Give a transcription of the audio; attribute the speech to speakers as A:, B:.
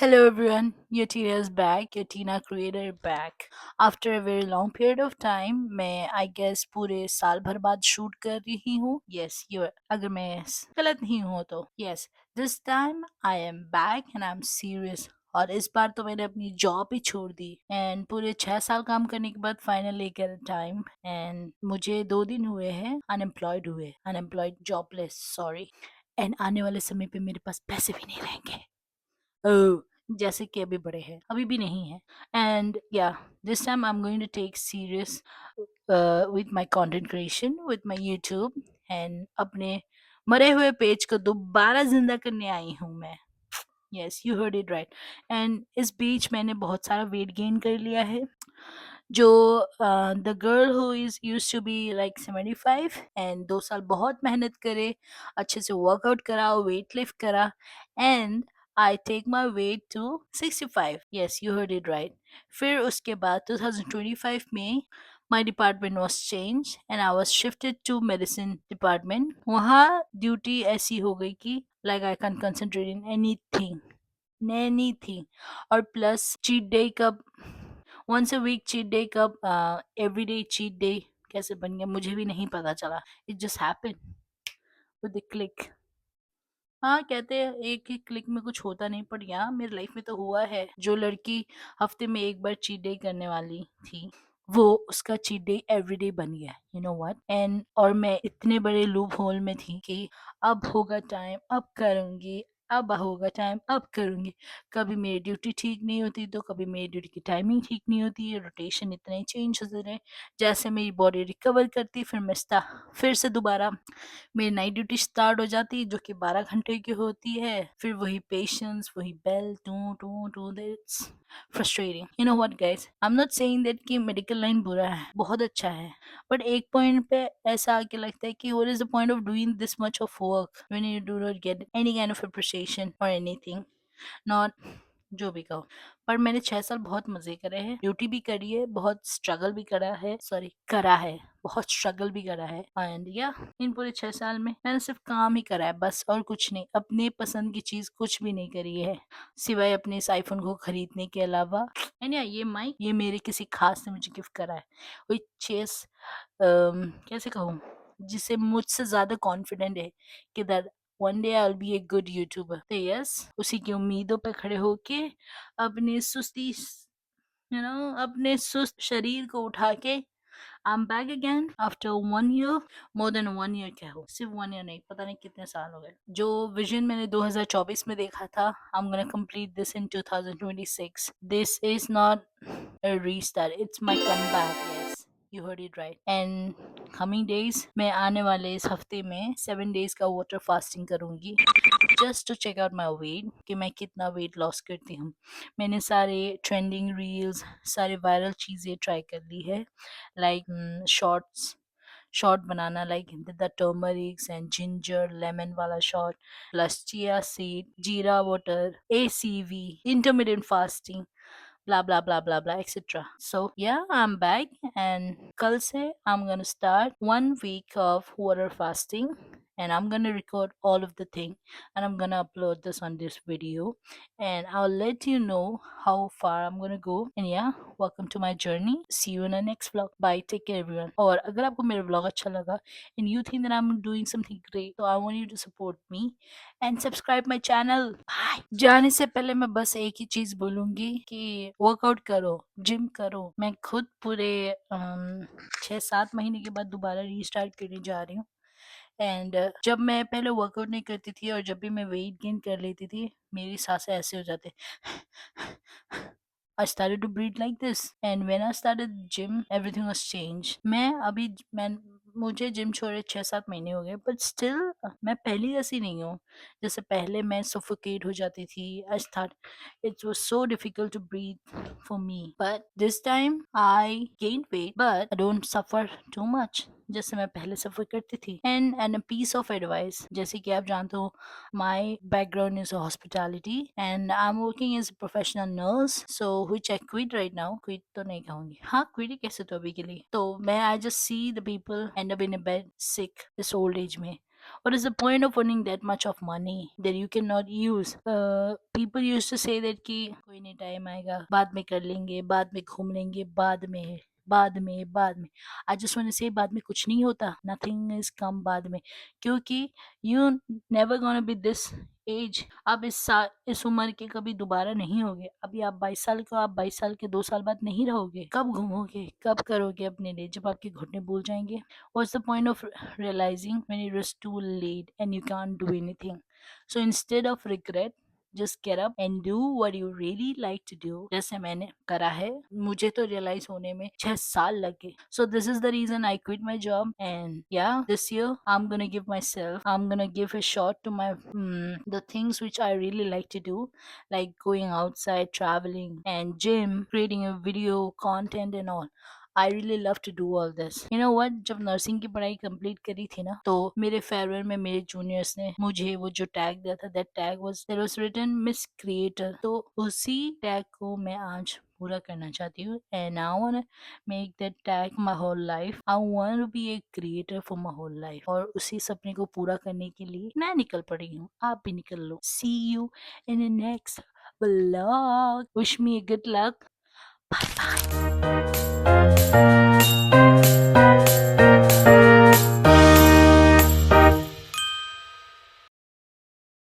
A: Hello everyone, your Tina is back, your Tina creator back. After a very long period of time, मैं I guess पूरे साल भर बाद shoot कर रही हूँ. Yes, you अगर मैं गलत नहीं हूँ तो yes. This time I am back and I'm serious. और इस बार तो मैंने अपनी जॉब ही छोड़ दी एंड पूरे 6 साल काम करने के बाद फाइनली गेट टाइम एंड मुझे 2 दिन हुए हैं अनएम्प्लॉयड जॉबलेस सॉरी एंड आने वाले समय पे मेरे पास पैसे भी नहीं रहेंगे. ओह! जैसे कि अभी बड़े हैं, अभी भी नहीं है एंड या this time I am going to take serious with my content creation, with my YouTube and अपने मरे हुए पेज को दोबारा ज़िंदा करने आई हूँ मैं। Yes, you heard it right and इस बीच मैंने बहुत सारा वेट गेन कर लिया है। जो the girl who is used to be like 75 and 2 साल बहुत मेहनत करे, अच्छे से वर्कआउट करा, वेट लिफ्ट करा and I take my weight to 65. Yes, you heard it right. फिर उसके बाद 2025 में my department was changed and I was shifted to medicine department. वहाँ ड्यूटी ऐसी हो गई कि like I can't concentrate in anything. और प्लस चीट डे कब once a week cheat day कब एवरीडे चीट डे कैसे बन गया मुझे भी नहीं पता चला. It just happened with the click. हाँ, कहते हैं एक ही क्लिक में कुछ होता नहीं, पर यहाँ मेरी लाइफ में तो हुआ है. जो लड़की हफ्ते में एक बार चीट डे करने वाली थी, वो उसका चीट डे एवरीडे बन गया. यू नो व्हाट एंड और मैं इतने बड़े लूप होल में थी कि अब होगा टाइम अब करूँगी, अब होगा टाइम अब करूँगी. कभी मेरी ड्यूटी ठीक नहीं होती तो कभी मेरी ड्यूटी की टाइमिंग ठीक नहीं होती, रोटेशन इतने चेंज होते रहे. जैसे मेरी बॉडी रिकवर करती फिर से दोबारा मेरी नाइट ड्यूटी स्टार्ट हो जाती है जो कि 12 घंटे की होती है. फिर वही पेशेंस, वही बेल टू टू टू. That's frustrating. You know what guys, I am not saying that कि मेडिकल लाइन बुरा है, बहुत अच्छा है, बट एक पॉइंट पे ऐसा आके लगता है कि what is the point of doing this much of work when you do not get any kind of appreciation और एनीथिंग. नॉट जो भी कहो, पर मैंने 6 साल बहुत मजे करे हैं, ड्यूटी भी करी है, बहुत स्ट्रगल भी करा है, बहुत स्ट्रगल भी करा है एंड या इन पूरे 6 साल में मैंने सिर्फ काम ही करा है बस, और कुछ नहीं. अपने पसंद की चीज कुछ भी नहीं करी है सिवाय अपने इस आईफोन को खरीदने के अलावा. एंड या ये माइक ये मेरे किसी खास ने मुझे गिफ्ट करा है. वही चेस कैसे कहूँ, जिसे मुझसे ज्यादा कॉन्फिडेंट है कि that one day I will be a good YouTuber. तो यस, उसी की उम्मीदों पे खड़े होके अपनी अपने सुस्त शरीर को उठा के I'm back again after 1 year. More than 1 year क्या हो, सिर्फ 1 year नहीं, पता नहीं कितने साल हो गए. जो विजन मैंने 2024 में देखा था, I'm gonna complete this in 2026. This is not a restart, it's my comeback. Yes, you heard it right. And coming days मैं आने वाले इस हफ्ते में 7 days का वाटर फास्टिंग करूंगी just to check out my weight कि मैं कितना वेट लॉस करती हूँ. मैंने सारे ट्रेंडिंग रील्स, सारे वायरल चीज़ें ट्राई कर ली है, लाइक शॉट बनाना, like the turmerics and ginger lemon वाला शॉट, प्लस चिया सीड, जीरा water, ACV, intermittent fasting, blah blah blah blah blah etc. So yeah, I'm back and कल से I'm gonna start 1 week of water fasting and I'm gonna record all of the thing and I'm gonna upload this on this video and I'll let you know how far I'm gonna go. And yeah, welcome to my journey. See you in the next vlog. Bye, take care everyone. और अगर आपको मेरा vlog अच्छा लगा and you think that I'm doing something great, so I want you to support me and subscribe my channel. Bye. जाने से पहले मैं बस एक ही चीज बोलूंगी कि वर्कआउट करो, जिम करो. मैं खुद पूरे 6-7 महीने के बाद दोबारा रीस्टार्ट करने जा रही हूँ एंड जब मैं पहले वर्कआउट नहीं करती थी और जब भी मैं वेट गेन कर लेती थी, मेरी सांसें ऐसे हो जाते. I started to breathe like this and when I started gym everything was changed. मैं मुझे जिम छोड़े 6-7 महीने हो गए बट स्टिल मैं पहली जैसी नहीं हूँ. जैसे पहले मैं सफोकेट हो जाती थी. I start it was so difficult to breathe for me but this time I gain weight but I don't suffer too much जैसे मैं पहले सफर करती थी. एंड पीस ऑफ एडवाइस, जैसे कि आप जानते हो my background is hospitality and I'm working as a professional nurse, so which I quit right now. Quit तो नहीं कहूँगी, हाँ quit ही कैसे तो अभी के लिए. तो मैं I just see the people end up in a bed sick this old age में. What is the point of earning that much of money that you cannot use? People used to say that कि कोई नहीं, time आएगा, बाद में कर लेंगे, बाद में घूम लेंगे, बाद में आई जस्ट वांट टू से बाद में कुछ नहीं होता, नथिंग इज कम बाद में, क्योंकि you never gonna be this age. आप इस उम्र के कभी दोबारा नहीं होगे। अभी आप 22 साल के हो, आप 22 साल के 2 साल बाद नहीं रहोगे। कब घूमोगे, कब करोगे अपने लिए, जब आपके घुटने भूल जाएंगे? What's the point of realizing when it is too late and you can't do anything? So instead of regret, just get up and do what you really like to do, जैसे मैंने करा है। मुझे तो रियलाइज होने में 6 साल लगे। So this is the reason I quit my job, and yeah, this year I'm gonna give a shot to my the things which I really like to do, like going outside, traveling, and gym, creating a video content and all. I really love to do all this. You know what, जब nursing की पढ़ाई complete करी थी ना, तो मेरे farewell में मेरे जूनियर्स ने मुझे वो जो टैग दिया था, that tag was written miss creator. तो उसी टैग को मैं आज पूरा करना चाहती हूँ, and I want make that tag my whole life. I want to be a creator for my whole life, और उसी सपने को पूरा करने के लिए मैं निकल पड़ी हूँ। आप भी निकल लो। See you in the next vlog. Wish me good luck. Bye bye.